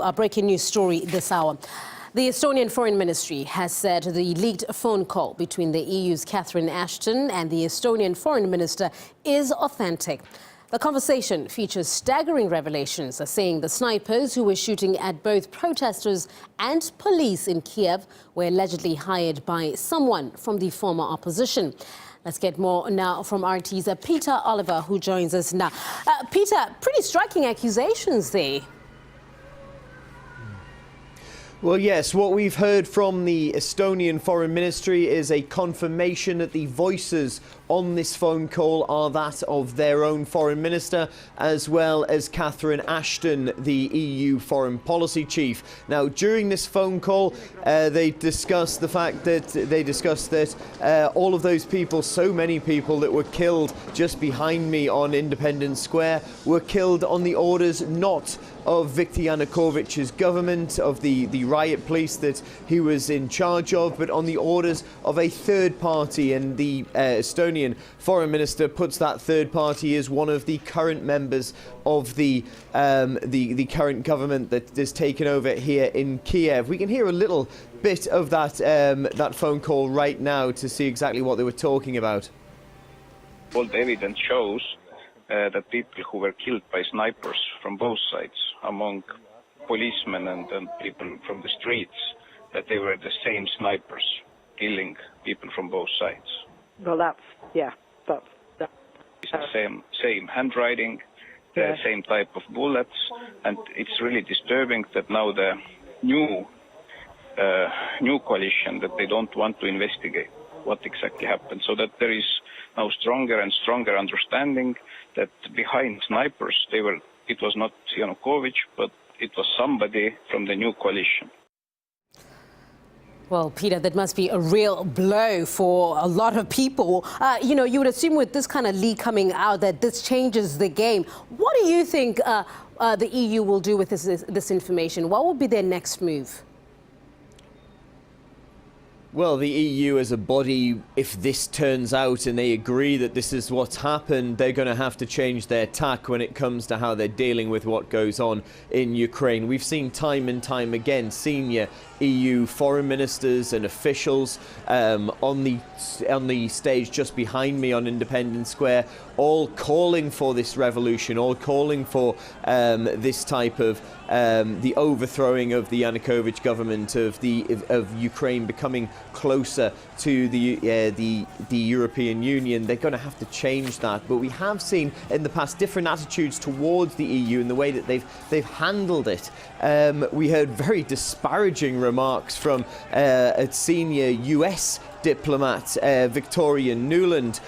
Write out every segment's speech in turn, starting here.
A breaking news story this hour. The Estonian Foreign Ministry has said the leaked phone call between the EU's Catherine Ashton and the Estonian Foreign Minister is authentic. The conversation features staggering revelations, saying the snipers who were shooting at both protesters and police in Kiev were allegedly hired by someone from the former opposition. Let's get more now from RT's Peter Oliver, who joins us now. Peter, pretty striking accusations there. Well, yes, what we've heard from the Estonian Foreign Ministry is a confirmation that the voices on this phone call are that of their own Foreign Minister, as well as Catherine Ashton, the EU Foreign Policy Chief. Now, during this phone call, they discussed the fact that all of those people, so many people that were killed just behind me on Independence Square, were killed on the orders not of Viktor Yanukovych's government, of the riot police that he was in charge of, but on the orders of a third party. And the Estonian Foreign Minister puts that third party as one of the current members of the current government that is taken over here in Kiev. We can hear a little bit of that phone call right now to see exactly what they were talking about. All the evidence shows that people who were killed by snipers from both sides, among policemen and people from the streets, that they were the same snipers killing people from both sides. Well, that's. It's the same handwriting, the same type of bullets, and it's really disturbing that now the new coalition, that they don't want to investigate what exactly happened, so that there is now stronger and stronger understanding that behind snipers, it was not Yanukovych, but it was somebody from the new coalition. Well, Peter, that must be a real blow for a lot of people. You would assume with this kind of leak coming out that this changes the game. What do you think the EU will do with this information? What will be their next move? Well, the EU as a body, if this turns out and they agree that this is what's happened, they're going to have to change their tack when it comes to how they're dealing with what goes on in Ukraine. We've seen time and time again senior EU foreign ministers and officials on the stage just behind me on Independence Square, all calling for this revolution, all calling for this type of the overthrowing of the Yanukovych government, of Ukraine becoming closer to the European Union. They're going to have to change that. But we have seen in the past different attitudes towards the EU in the way that they've handled it. We heard very disparaging remarks from a senior US diplomat, Victoria Nuland,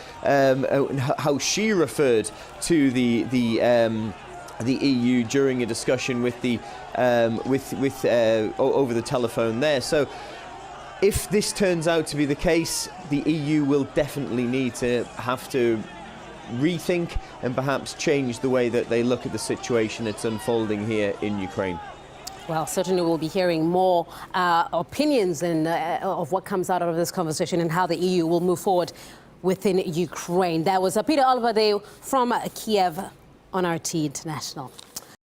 how she referred to the EU during a discussion with over the telephone there. So if this turns out to be the case, the EU will definitely have to rethink and perhaps change the way that they look at the situation that's unfolding here in Ukraine. Well, certainly we'll be hearing more opinions of what comes out of this conversation and how the EU will move forward within Ukraine. That was Peter Oliver from Kiev on RT International.